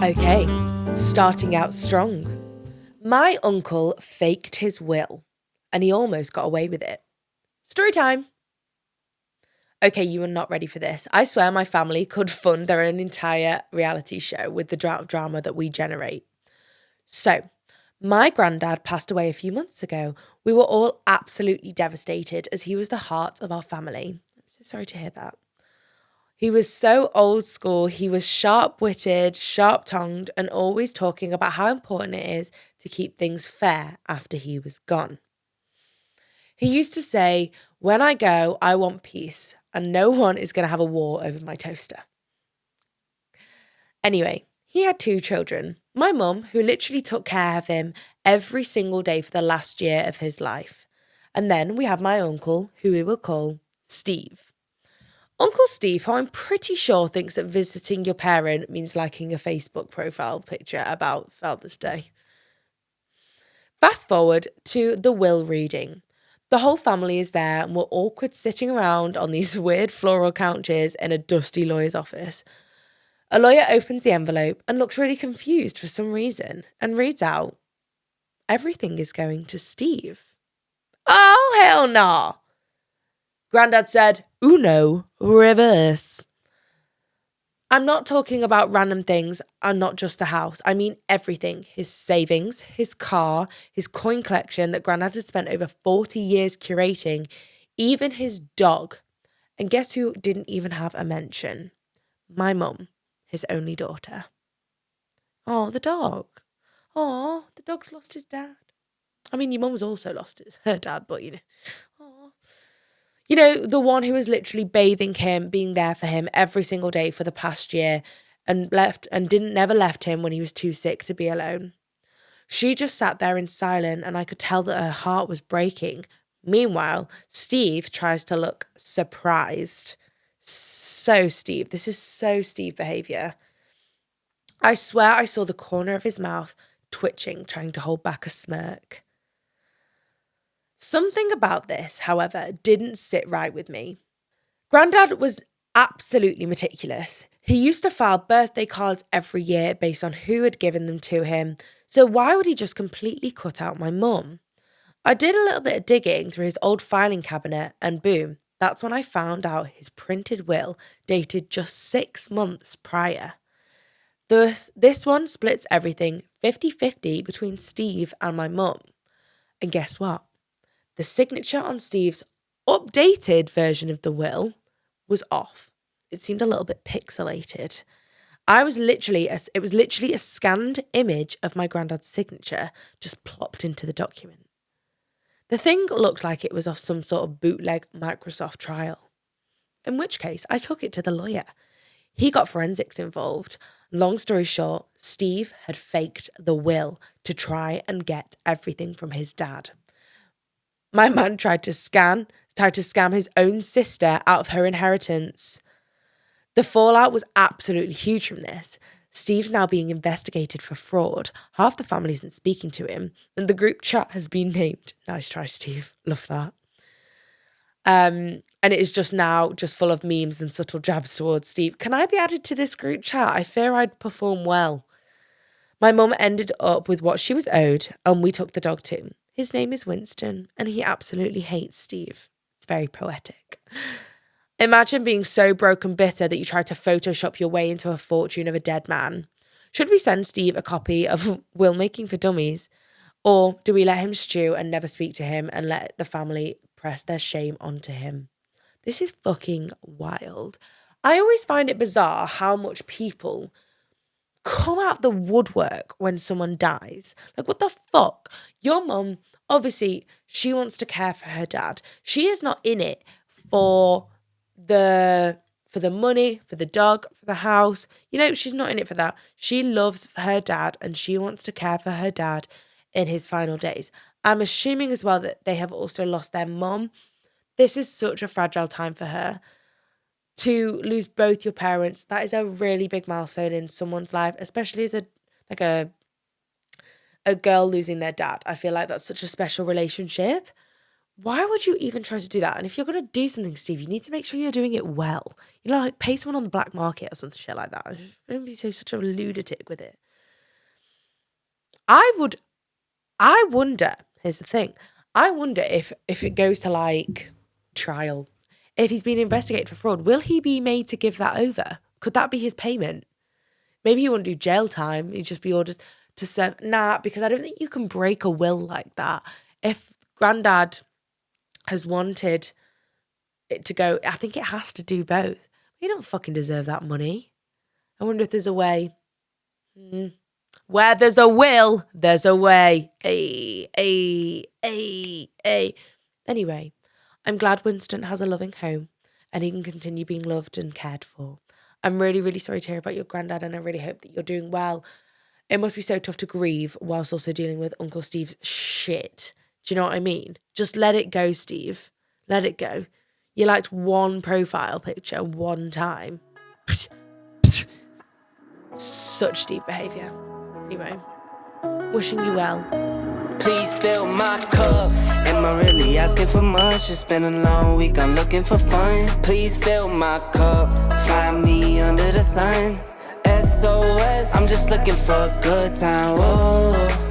Okay, starting out strong. My uncle faked his will, and he almost got away with it. Story time. Okay, you are not ready for this. I swear my family could fund their own entire reality show with the drama that we generate. So, my granddad passed away a few months ago. We were all absolutely devastated as he was the heart of our family. I'm so sorry to hear that. He was so old school. He was sharp-witted, sharp-tongued, and always talking about how important it is to keep things fair after he was gone. He used to say, "When I go, I want peace, and no one is going to have a war over my toaster." Anyway, he had 2 children. My mum, who literally took care of him every single day for the last year of his life. And then we have my uncle, who we will call Steve. Uncle Steve, who I'm pretty sure thinks that visiting your parent means liking a Facebook profile picture about Father's Day. Fast forward to the will reading. The whole family is there and we're awkward sitting around on these weird floral couches in a dusty lawyer's office. A lawyer opens the envelope and looks really confused for some reason and reads out, "Everything is going to Steve." Oh, hell no! Grandad said, "Uno, reverse." I'm not talking about random things and not just the house. I mean everything. His savings, his car, his coin collection that Grandad had spent over 40 years curating, even his dog. And guess who didn't even have a mention? My mum, his only daughter. Oh, the dog. Oh, the dog's lost his dad. I mean, your mum's also lost her dad, but you know. Oh. You know, the one who was literally bathing him, being there for him every single day for the past year and never left him when he was too sick to be alone. She just sat there in silence and I could tell that her heart was breaking. Meanwhile, Steve tries to look surprised. So Steve, this is so Steve behaviour. I swear I saw the corner of his mouth twitching, trying to hold back a smirk. Something about this, however, didn't sit right with me. Grandad was absolutely meticulous. He used to file birthday cards every year based on who had given them to him, so why would he just completely cut out my mum? I did a little bit of digging through his old filing cabinet and boom, that's when I found out his printed will dated just 6 months prior. This one splits everything 50-50 between Steve and my mum. And guess what? The signature on Steve's updated version of the will was off. It seemed a little bit pixelated. It was literally a scanned image of my granddad's signature just plopped into the document. The thing looked like it was off some sort of bootleg Microsoft trial. In which case, I took it to the lawyer. He got forensics involved. Long story short, Steve had faked the will to try and get everything from his dad. My man tried to scam his own sister out of her inheritance. The fallout was absolutely huge from this. Steve's now being investigated for fraud. Half the family isn't speaking to him, and the group chat has been named. Nice try, Steve. Love that. And it is just full of memes and subtle jabs towards Steve. Can I be added to this group chat? I fear I'd perform well. My mum ended up with what she was owed, and we took the dog to. His name is Winston, and he absolutely hates Steve. It's very poetic. Imagine being so broke and bitter that you try to Photoshop your way into a fortune of a dead man. Should we send Steve a copy of Will Making for Dummies? Or do we let him stew and never speak to him and let the family press their shame onto him? This is fucking wild. I always find it bizarre how much people come out the woodwork when someone dies. Like, what the fuck? Your mum, obviously, she wants to care for her dad. She is not in it for the money, for the dog, for the house. You know, she's not in it for that. She loves her dad and she wants to care for her dad in his final days. I'm assuming as well that they have also lost their mum. This is such a fragile time for her. To lose both your parents, that is a really big milestone in someone's life, especially as a girl losing their dad. I feel like that's such a special relationship why would you even try to do that? And if you're going to do something, Steve, you need to make sure you're doing it well. You know, like pay someone on the black market or some shit like that. Don't be such a lunatic with it. I wonder, here's the thing. I wonder if it goes to like trial, if he's been investigated for fraud, will he be made to give that over? Could that be his payment? Maybe he wouldn't do jail time. He'd just be ordered to serve. Nah, because I don't think you can break a will like that. If Grandad has wanted it to go, I think it has to do both. You don't fucking deserve that money. I wonder if there's a way. Where there's a will, there's a way. Anyway, I'm glad Winston has a loving home and he can continue being loved and cared for. I'm really, really sorry to hear about your granddad, and I really hope that you're doing well. It must be so tough to grieve whilst also dealing with Uncle Steve's shit. Do you know what I mean? Just let it go, Steve. Let it go. You liked one profile picture one time. Such Steve behaviour. Anyway, wishing you well. Please fill my cup. Am I really asking for much? It's been a long week, I'm looking for fun. Please fill my cup. Find me under the sun. SOS, I'm just looking for a good time. Whoa.